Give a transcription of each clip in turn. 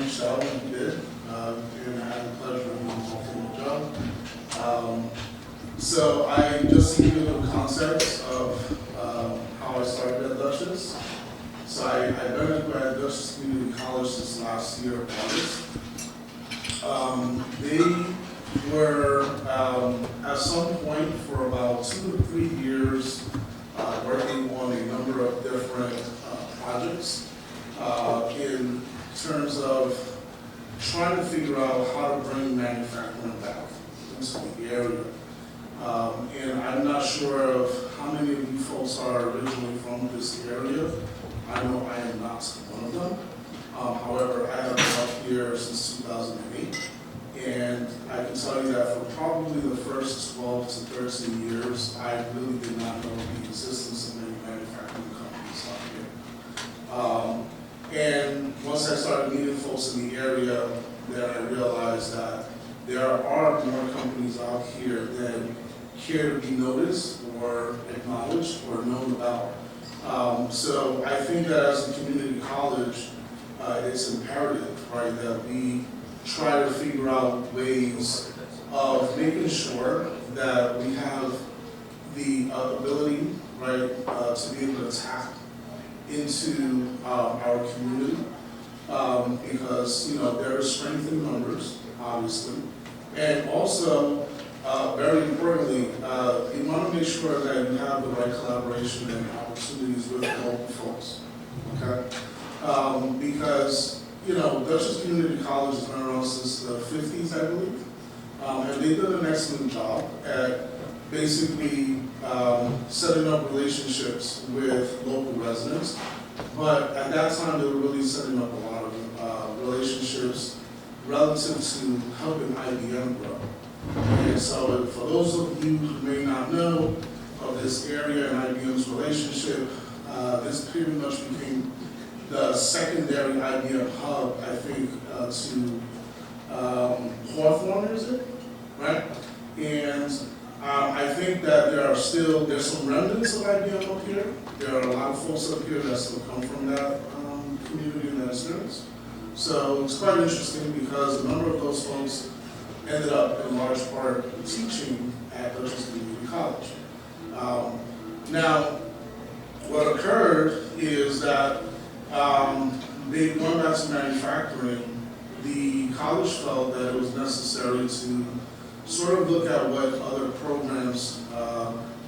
reached out and he did, and I had the pleasure of being offered the job. So I just to give you a little context of how I started at Dutchess. So I've been at Dutchess Community College since last year, August. They were at some point for about 2 to 3 years working on a number of different projects in terms of trying to figure out how to bring manufacturing back into the area. And I'm not sure of how many of you folks are originally from this area. I know I am not one of them. However, I have been up here since 2008. And I can tell you that for probably the first 12 to 13 years, I really did not know the existence of many manufacturing companies out here. And once I started meeting folks in the area, then I realized that there are more companies out here that care to be noticed or acknowledged or known about. So I think that as a community college, it's imperative, right, that we try to figure out ways of making sure that we have the ability, right, to be able to tap into our community, because, you know, there is strength in numbers, obviously, and also, very importantly, you want to make sure that you have the right collaboration and opportunities with local folks, okay? Because, you know, Dutchess Community College has been around since the 50s, I believe, and they did an excellent job at basically setting up relationships with local residents. But at that time, they were really setting up a lot of relationships relative to helping IBM grow. And so for those of you who may not know of this area and IBM's relationship, this pretty much became the secondary IBM hub, I think, to Hawthorne, is it? Right? And I think that there's some remnants of IBM up here. There are a lot of folks up here that still come from that community and that experience. So it's quite interesting because a number of those folks ended up in large part teaching at Dutchess Community College. Now, what occurred is that they going back to manufacturing, the college felt that it was necessary to sort of look at what other programs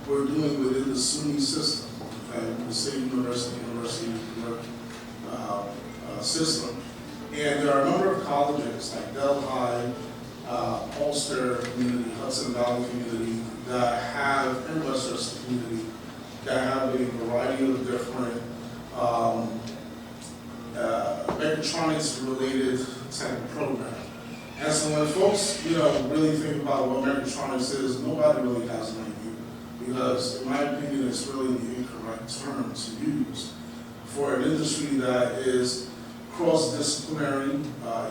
were doing within the SUNY system, okay, the State University system. And there are a number of colleges like Delhi, Ulster Community, Hudson Valley Community, that have, and Westchester Community, that have a variety of different mechatronics-related type of program. And so when folks, you know, really think about what mechatronics is, nobody really has an idea. Because in my opinion, it's really the incorrect term to use for an industry that is cross-disciplinary,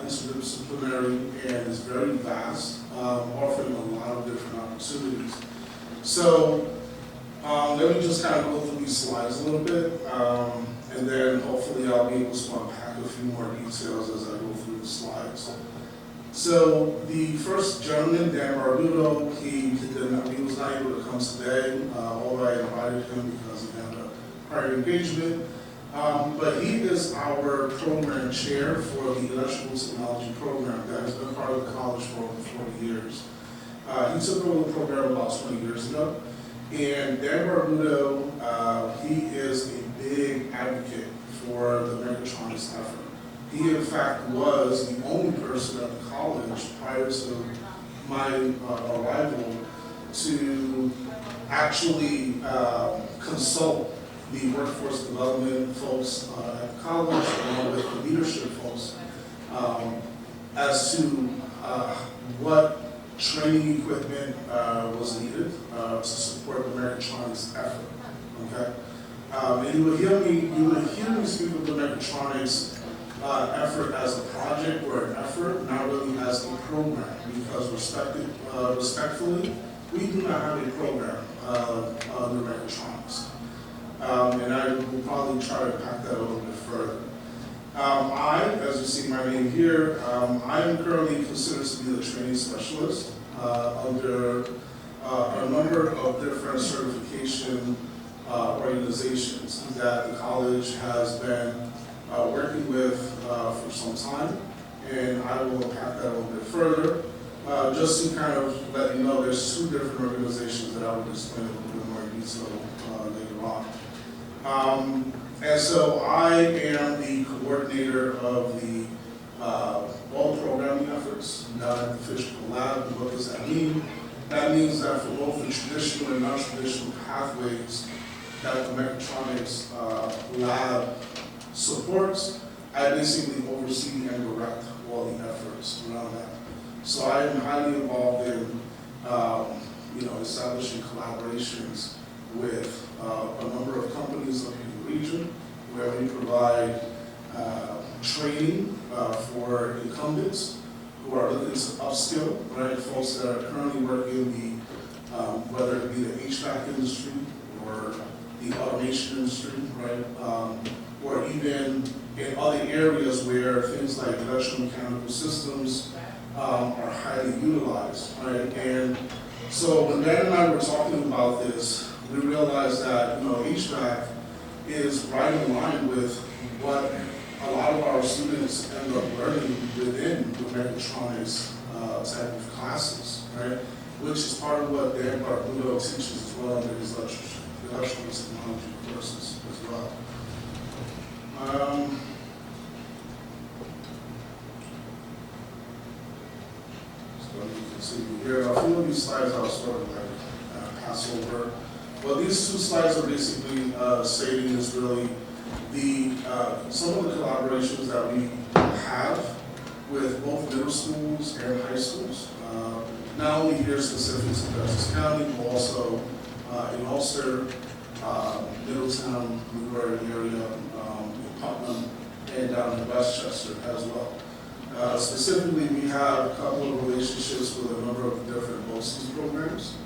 interdisciplinary, and is very vast, offering a lot of different opportunities. So let me just kind of go through these slides a little bit, and then hopefully I'll be able to unpack a few more details as I go through the slides. So the first gentleman, Dan Barbudo, he was not able to come today, although I invited him because he had a prior engagement. But he is our program chair for the electrical technology program that has been part of the college for over 40 years. He took over the program about 20 years ago. And Dan Barbudo, he is a big advocate for the mechatronics effort. He, in fact, was the only person at the college prior to my arrival to actually consult the workforce development folks at the college, along with the leadership folks, as to what training equipment was needed to support the mechatronics effort. Okay, and you would hear me speak of the mechatronics effort as a project or an effort, not really as a program, because respectfully, we do not have a program under mechatronics. And I will probably try to pack that a little bit further. As you see my name here, I am currently considered to be the training specialist under a number of different certification organizations that the college has been working with for some time, and I will unpack that a little bit further. Just to kind of let you know, there's two different organizations that I will explain a little bit more in detail later on. And so I am the coordinator of the all programming efforts down at the physical lab. And what does that mean? That means that for both the traditional and non-traditional pathways that the mechatronics lab supports, I basically oversee and direct all the efforts around that. So I am highly involved in establishing collaborations with a number of companies up in the region where we provide training for incumbents who are looking to upskill, right? Folks that are currently working in the, whether it be the HVAC industry or the automation industry, right? Or even in other areas where things like electromechanical systems are highly utilized, right? And so when Dan and I were talking about this, we realized that HVAC is right in line with what a lot of our students end up learning within the mechatronics type of classes, right? Which is part of what Dan Barbudo teaches as well under his electrical technology courses as well. So you can see here, a few of these slides I'll sort of pass over. Well, these two slides are basically stating is really some of the collaborations that we have with both middle schools and high schools. Not only here specific to Dutchess County, but also in Ulster, Middletown, New York area, in Putnam, and down in Westchester as well. Specifically, we have a couple of relationships with a number of different BOCES programs.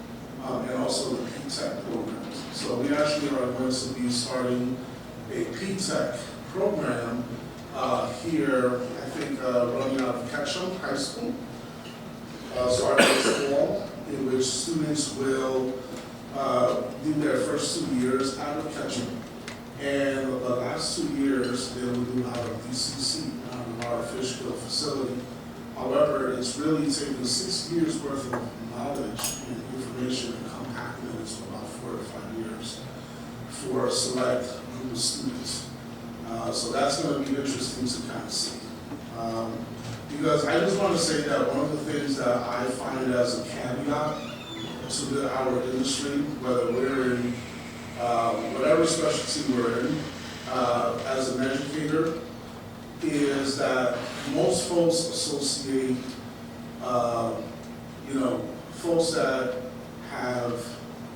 And also the P-TECH programs. So we actually are going to be starting a P-TECH program here, I think running out of Ketchum High School, starting this fall, in which students will do their first 2 years out of Ketchum. And the last 2 years, they will do out of DCC, out of our Fishkill facility. However, it's really taken 6 years worth of knowledge and information and compacting it into about 4 to 5 years for a select group of students. So that's going to be interesting to kind of see. Because I just want to say that one of the things that I find as a caveat to our industry, whether we're in whatever specialty we're in, as an educator, is that most folks associate, folks that have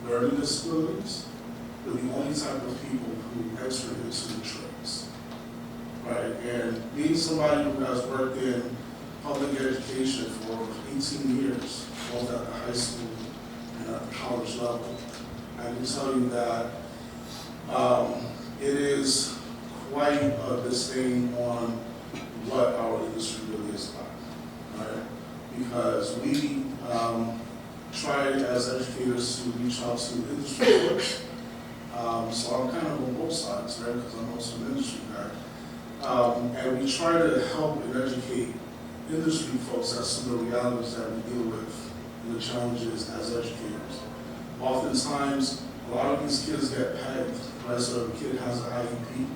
learning disabilities with the only type of people who enter into the trades, right? And being somebody who has worked in public education for 18 years, both at the high school and at the college level, I can tell you that it is quite a disdain on what our industry really is about, right? Because we try as educators to reach out to industry folks. So I'm kind of on both sides, right? Because I'm also an industry guy. And we try to help and educate industry folks as to the realities that we deal with and the challenges as educators. Oftentimes, a lot of these kids get pegged, right? So if a kid has an IEP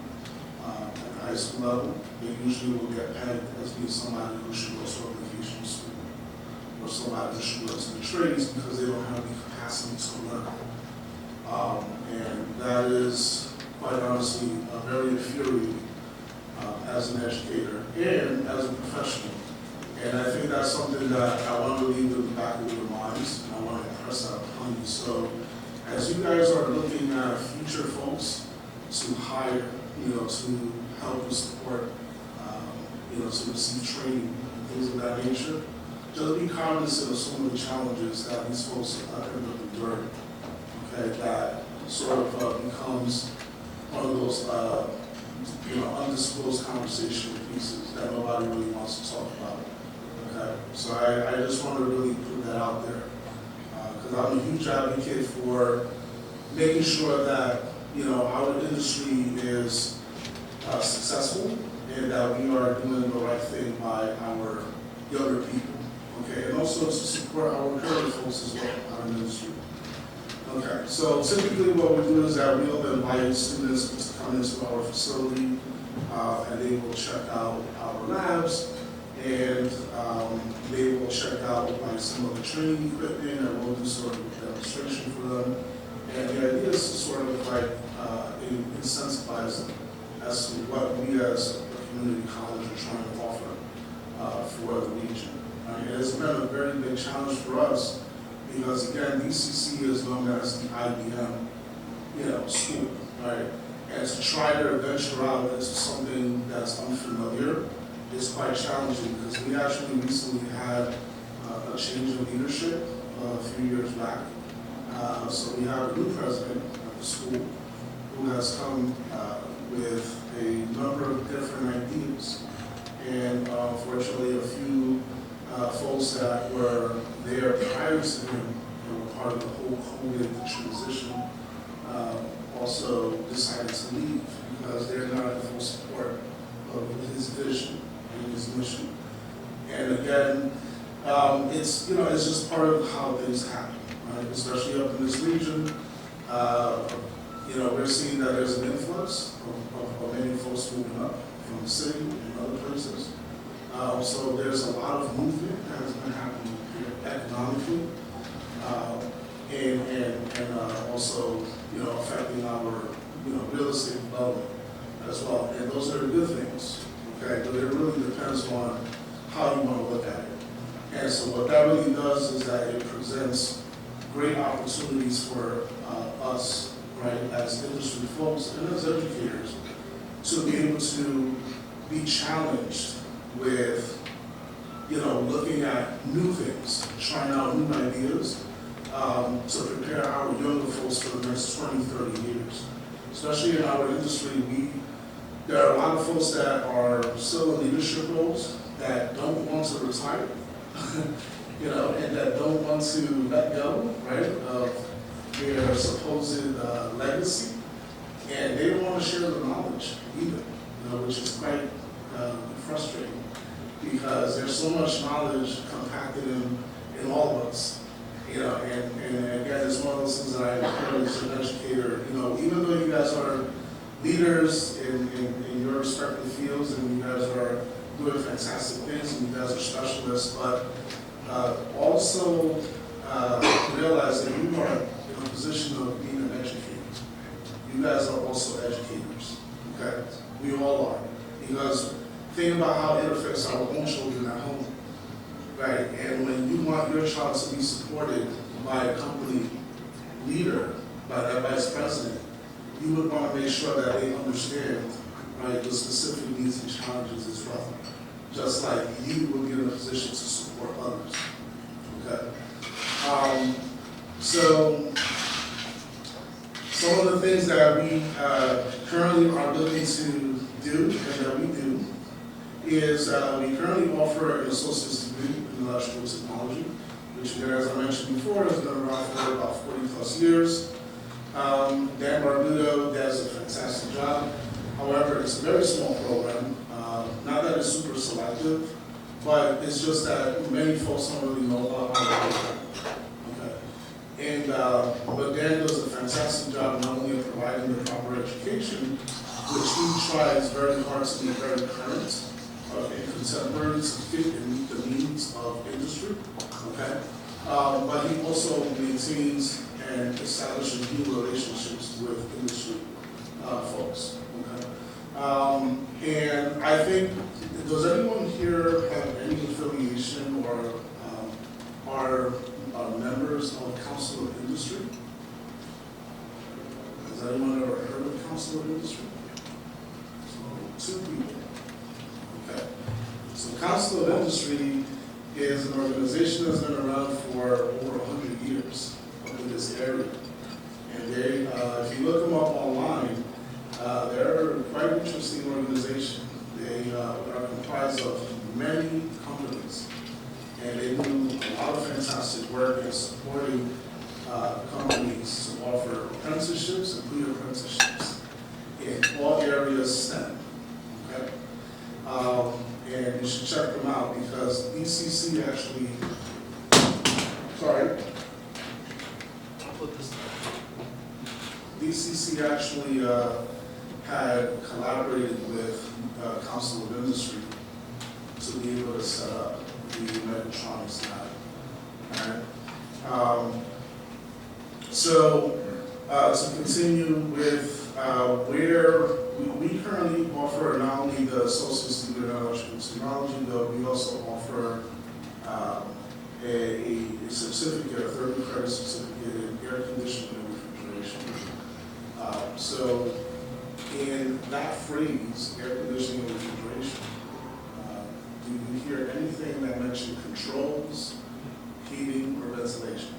at the high school level, they usually will get pegged as being somebody who should go to a vocational school or somebody who should go to the trades because they don't have the capacity to learn. And that is, quite honestly, very infuriating as an educator and as a professional. And I think that's something that I want to leave in the back of your minds, and I want to impress that upon you. So, as you guys are looking at future folks to hire, to help and support, to receive training and things of that nature, just be cognizant of some of the challenges that these folks end up enduring. Okay, that sort of becomes one of those undisclosed conversation pieces that nobody really wants to talk about. Okay, so I just want to really put that out there because I'm a huge advocate for making sure that our industry is successful and that we are doing the right thing by our younger people. Okay, and also to support our current folks as well, our industry. Okay, so typically what we do is that we'll invite students to come into our facility and they will check out our labs and they will check out like some of the training equipment and we'll do sort of a demonstration for them. And the idea is to sort of like incentivize them as to what we as a community college are trying to offer for the region. And it's been a very big challenge for us because again, DCC is known as the IBM, school, right? And to try to venture out into something that's unfamiliar is quite challenging because we actually recently had a change in leadership a few years back. So we have a new president of the school who has come with a number of different ideas. And unfortunately, a few folks that were there prior to him and were part of the whole COVID transition also decided to leave because they're not in full support of his vision and his mission. And again, it's just part of how things happen, right? Especially up in this region. We're seeing that there's an influx of many folks moving up from the city and other places. So there's a lot of movement that has been happening here economically, and also affecting our real estate development as well. And those are good things, okay? But it really depends on how you want to look at it. And so what that really does is that it presents great opportunities for us, right, as industry folks and as educators, to be able to be challenged with, looking at new things, trying out new ideas, to prepare our younger folks for the next 20, 30 years. Especially in our industry, there are a lot of folks that are still in leadership roles that don't want to retire, and that don't want to let go, right, of their supposed legacy, and they don't want to share the knowledge either, which is quite frustrating because there's so much knowledge compacted in all of us, and again, it's one of those things that I encourage as an educator, even though you guys are leaders in your respective fields and you guys are doing fantastic things and you guys are specialists, but also realize that you are in a position of being an educator. You guys are also educators, okay? We all are. Because think about how it affects our own children at home, right? And when you want your child to be supported by a company leader, by that vice president, you would want to make sure that they understand, right, the specific needs and challenges as well. Just like you would be in a position to support others, okay? So some of the things that we currently are looking to do and that we do is we currently offer an associate's degree in electrical technology, which, as I mentioned before, has been around for about 40 plus years. Dan Barbudo does a fantastic job. However, it's a very small program. Not that it's super selective, but it's just that many folks don't really know about our program. And but Dan does a fantastic job not only of providing the proper education, which he tries very hard to be very current and contemporary to fit and meet the needs of industry, okay? But he also maintains and establishes new relationships with industry folks, okay? And I think, does anyone here have any affiliation or are members of Council of Industry? Has anyone ever heard of Council of Industry? So, 2 people. Okay. So Council of Industry is an organization that's been around for over 100 years up in this area. And they, if you look them up online, They're quite an interesting organization. They are comprised of many companies, and they do a lot of fantastic work in supporting companies to offer apprenticeships and pre-apprenticeships in all areas STEM. Okay? And you should check them out because DCC actually, sorry, DCC actually had collaborated with Council of Industry to be able to set up the Mechatronics Lab. All right? So to continue with where we currently offer not only the Associate's Degree in Electrical Technology, but we also offer a certificate, a 30 credit certificate in air conditioning and refrigeration. So in that phrase, air conditioning and refrigeration, do you hear anything that mentions controls, heating, or ventilation?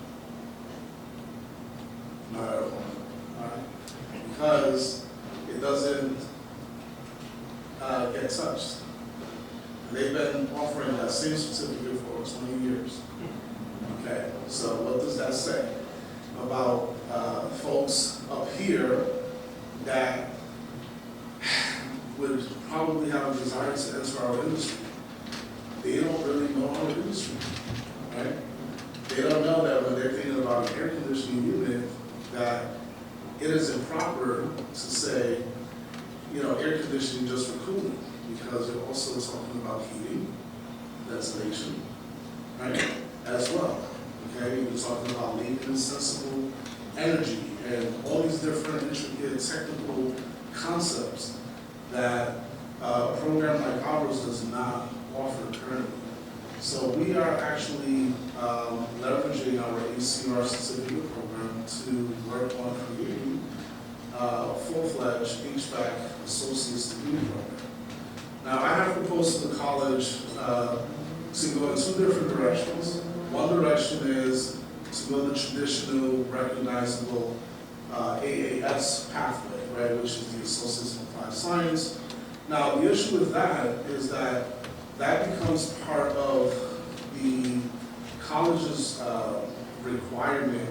Not at all. Right? Because it doesn't get touched. They've been offering that same certificate for 20 years. Okay, so what does that say about folks up here that would probably have a desire to enter our industry? They don't really know our industry, right? They don't know that when they're thinking about an air conditioning unit, that it is improper to say, you know, air conditioning just for cooling, because you're also talking about heating, ventilation, right, as well. Okay, you're talking about maintenance, sensible energy, and all these different intricate technical concepts that a program like ours does not offer currently. So we are actually leveraging our ACR certificate program to work on creating full-fledged HVAC Associate's Degree program. Now, I have proposed to the college to go in two different directions. One direction is to go the traditional, recognizable AAS pathway, right, which is the Associates in Applied Science. Now, the issue with that is that that becomes part of the college's requirement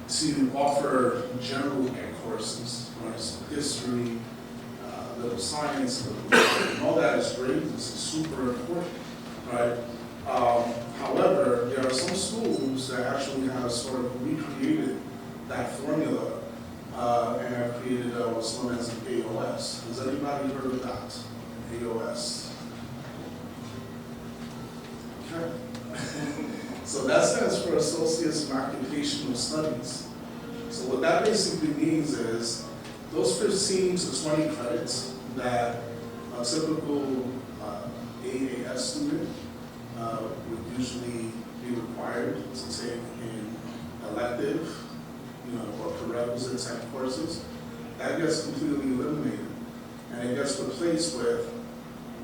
to offer general ed courses, right? So history, little science, and all that is great. This is super important, right? However, there are some schools that actually have sort of recreated that formula and have created what's known as an AOS. Has anybody heard of that? AOS. Okay. So that stands for Associates in Occupational Studies. So what that basically means is those 15 to 20 credits that a typical AAS student would usually be required to take in elective, or prerequisite type courses, that gets completely eliminated. And it gets replaced with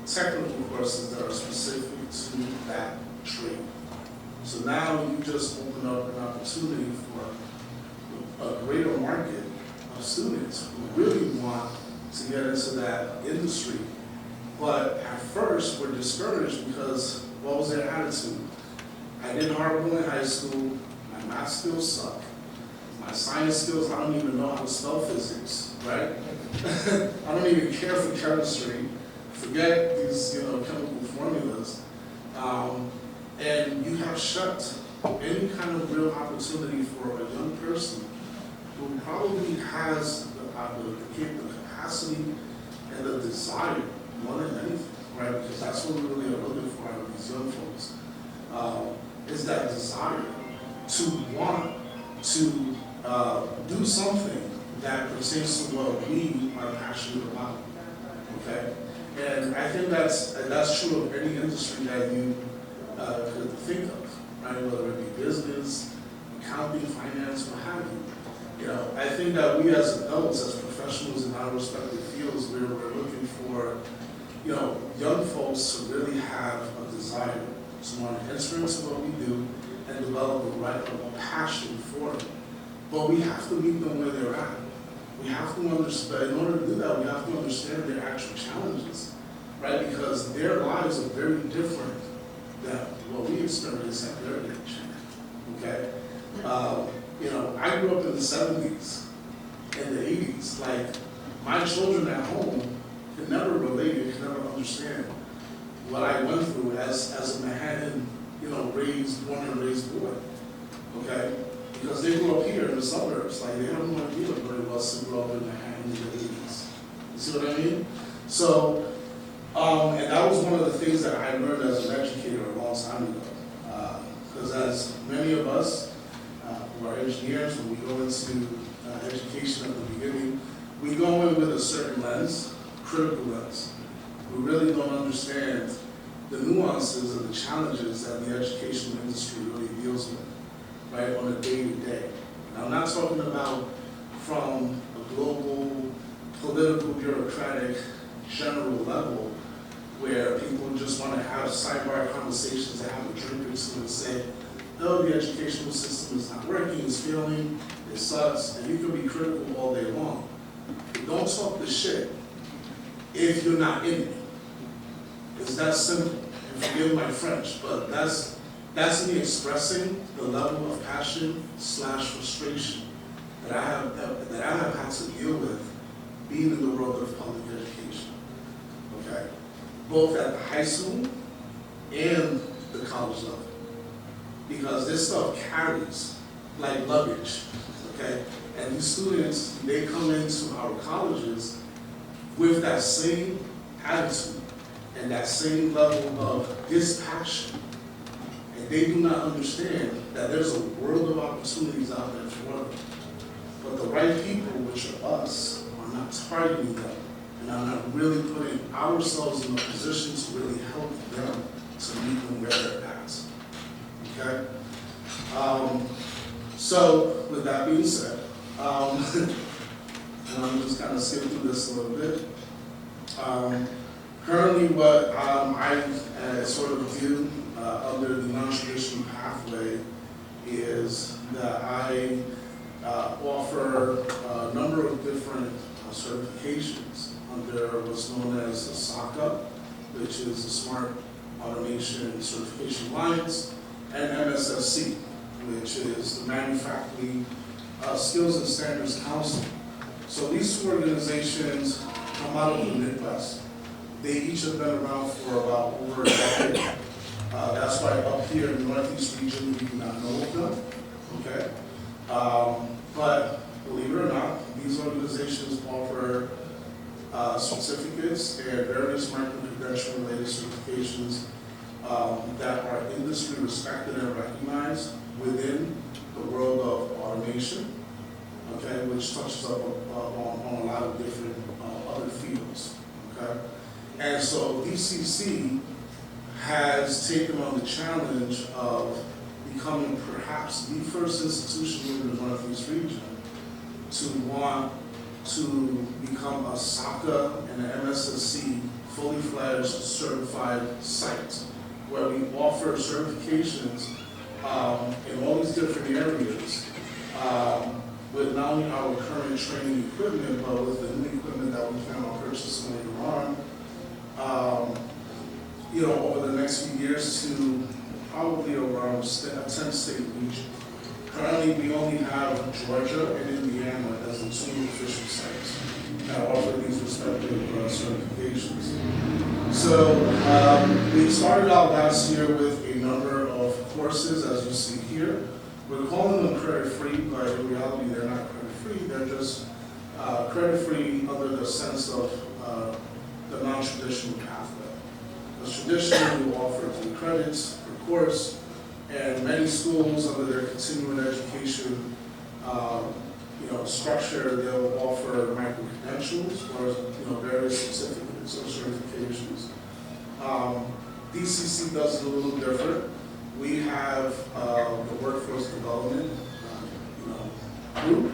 technical courses that are specific to that trade. So now you just open up an opportunity for a greater market of students who really want to get into that industry. But at first, we're discouraged because what was their attitude? I did horrible in high school, my math skills suck. My science skills, I don't even know how to spell physics, right? I don't even care for chemistry. Forget these, chemical formulas. And you have shut any kind of real opportunity for a young person who probably has the capacity and the desire more than anything, right? Because that's what we really are looking for out of these young folks, is that desire to want to do something that pertains to what we are passionate about, okay? And I think that's true of any industry that you could think of, right? Whether it be business, accounting, finance, what have you. I think that we as adults, as professionals in our respective fields, we're looking for, young folks to really have a desire to want to enter into what we do and develop a passion for it. But we have to meet them where they're at. we have to understand, in order to do that, we have to understand their actual challenges, right? Because their lives are very different than what we experience at their age, okay? You know, I grew up in the 70s and the 80s. Like, my children at home could never relate and could never understand what I went through as a Manhattan, you know, born and raised boy, okay? Because they grew up here in the suburbs. Like, they have no idea what it was to grow up in Manhattan in the 80s. You see what I mean? So, and that was one of the things that I learned as an educator a long time ago. Because as many of us who are engineers, when we go into education at the beginning, we go in with a certain lens, critical lens. We really don't understand the nuances and the challenges that the educational industry really deals with, right, on a day-to-day. Now, I'm not talking about from a global, political, bureaucratic, general level, where people just want to have sidebar conversations and have a drink or two and say, no, the educational system is not working, it's failing, it sucks, and you can be critical all day long. But don't talk the shit if you're not in it. It's that simple. And forgive my French, but that's me expressing the level of passion / frustration that I have had to deal with being in the world of public education. Okay? Both at the high school and the college level. Because this stuff carries like luggage, okay? And these students, they come into our colleges with that same attitude and that same level of dispassion. And they do not understand that there's a world of opportunities out there for them. But the right people, which are us, are not targeting them. And are not really putting ourselves in a position to really help them to meet them where they're at. Okay? So, with that being said, and I'm just kind of skipping through this a little bit. Currently, what I sort of do under the non-traditional pathway is that I offer a number of different certifications under what's known as the SOCA, which is the Smart Automation Certification Alliance, and MSSC, which is the Manufacturing Skills and Standards Council. So these two organizations come out of the Midwest. They each have been around for about over a decade. That's why up here in the Northeast region, we do not know of them, okay? But believe it or not, these organizations offer certificates and various micro-credential related certifications that are industry respected and recognized within the world of automation, okay, which touches up on a lot of different other fields, okay? And so DCC has taken on the challenge of becoming perhaps the first institution in the Northeast region to want to become a SOCA and an MSSC fully fledged certified site where we offer certifications in all these different areas with not only our current training equipment, but with the new equipment that we plan on purchasing later on, you know, over the next few years to probably around a 10-state region. Currently, we only have Georgia and Indiana as the two official sites that offer these respective certifications. So we started out last year with a number of courses, as you see here. We're calling them credit-free, but in reality, they're not credit-free. They're just credit-free under the sense of the non-traditional pathway. Because traditionally, we offer 3 credits per course, and many schools under their continuing education structure, they'll offer micro-credentials or various certificates or certifications. DCC does it a little different. We have the workforce development group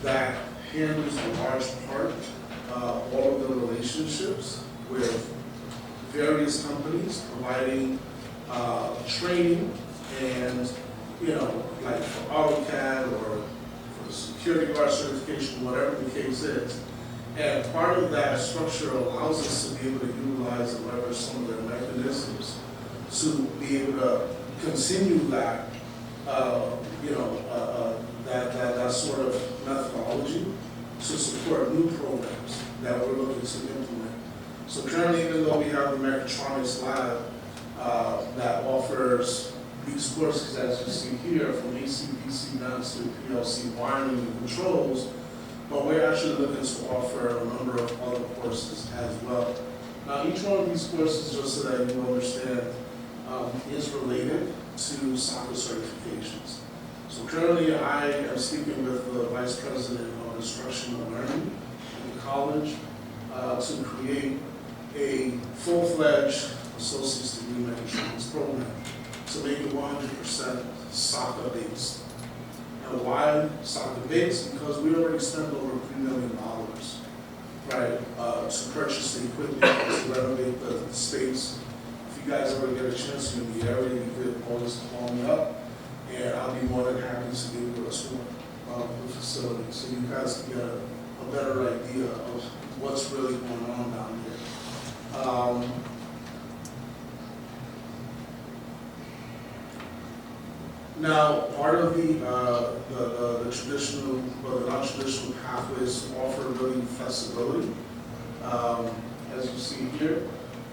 that handles a large part all of the relationships with various companies providing training and, like for AutoCAD or for the security guard certification, whatever the case is. And part of that structure allows us to be able to utilize and leverage some of their mechanisms to be able to continue that, that sort of methodology to support new programs that we're looking to implement. So currently, even though we have the mechatronics lab that offers these courses, as you see here, from AC/DC down to PLC wiring and controls, but we're actually looking to offer a number of other courses as well. Now, each one of these courses, just so that you understand, is related to soccer certifications. So currently, I am speaking with the Vice President of Instructional Learning in the college to create a full-fledged associate's degree mechatronics program to make it 100% soccer-based. And why soccer-based? Because we already spent over $3 million, right, to purchase the equipment, to renovate the space. If you guys ever get a chance to in the area, you could always call me up, and I'll be more than happy to give you a tour of the facility so you guys can get a better idea of what's really going on down here. Now, part of the traditional, or the non-traditional pathways offer really flexibility, as you see here,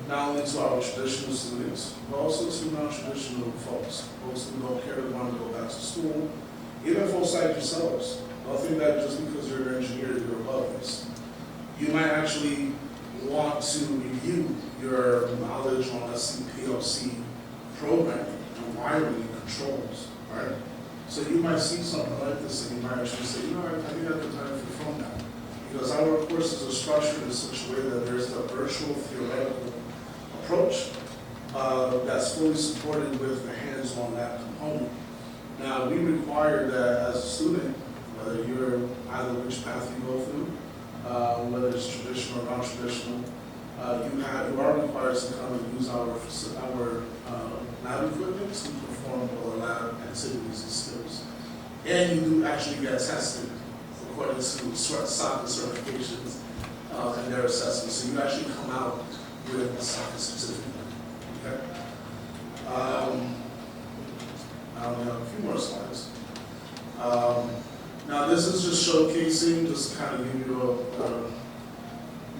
not only to our traditional students, but also to non-traditional folks who don't care to want to go back to school, even folks like yourselves. Don't think that just because you're an engineer, you're above this. You might actually want to review your knowledge on SCPLC programming and wiring and controls, right? So you might see something like this and you might actually say, you know, I think I have the time for from that. Because our courses are structured in such a way that there's the virtual theoretical approach that's fully supported with the hands-on lab component. Now, we require that as a student, whether you're either which path you go through, whether it's traditional or non-traditional, you are required to come and use our lab equipment to perform all the lab activities and skills. And you do actually get tested according to soccer certifications and their assessments. So you actually come out with a soccer certificate. Okay? I only have a few more slides. Now this is just showcasing, just to kind of give you a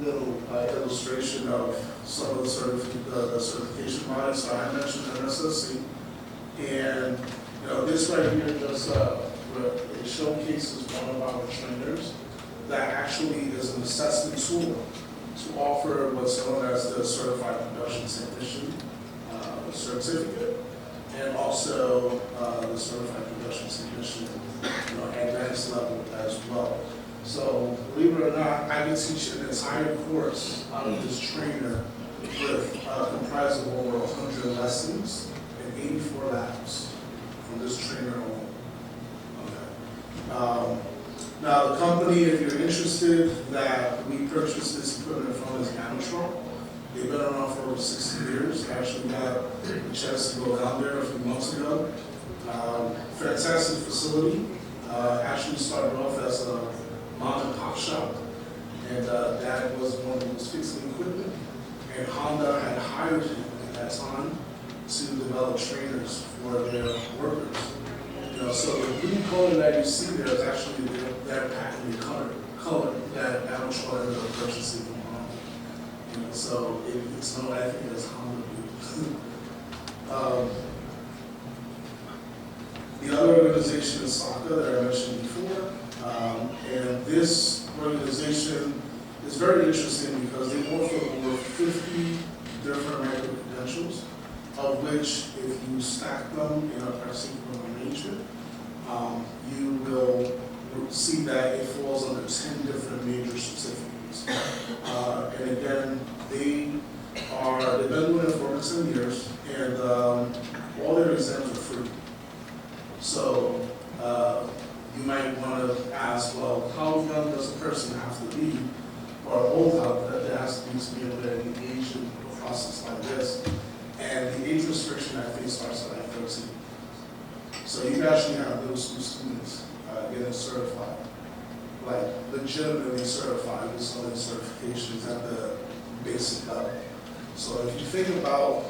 little illustration of some of the certification bodies. So I mentioned MSSC, and this right here just it showcases one of our trainers that actually is an assessment tool to offer what's known as the Certified Production Technician certificate, and also the Certified Production Technician advanced level as well. So believe it or not, I can teach an entire course out of this trainer with comprised of over 100 lessons and 84 labs from this trainer alone. Okay. Now the company, if you're interested, that we purchased this equipment from is Amateur. They've been around for over 60 years. I actually had a chance to go down there a few months ago. Fantastic facility. Actually started off as a mom and pop shop, and Dad was one who was fixing equipment, and Honda had hired him at that time to develop trainers for their workers. So the blue color that you see there is actually their patented color that Amateur ended up purchasing from Honda. So it's known, I think, as Honda blue. The other organization is SOCA that I mentioned before, and this organization is very interesting because they offer over 50 different medical credentials, of which if you stack them in a particular arrangement, you will see that it falls under 10 different major certificates. And again, they've been doing it for over 10 years, and all their exams are free. So you might want to ask, well, how young does a person have to be, or old enough that there has to be able to engage in a process like this? And the age restriction, I think, starts at like 13. So you actually have those two students getting certified, like legitimately certified with some of the certifications at the basic level. So if you think about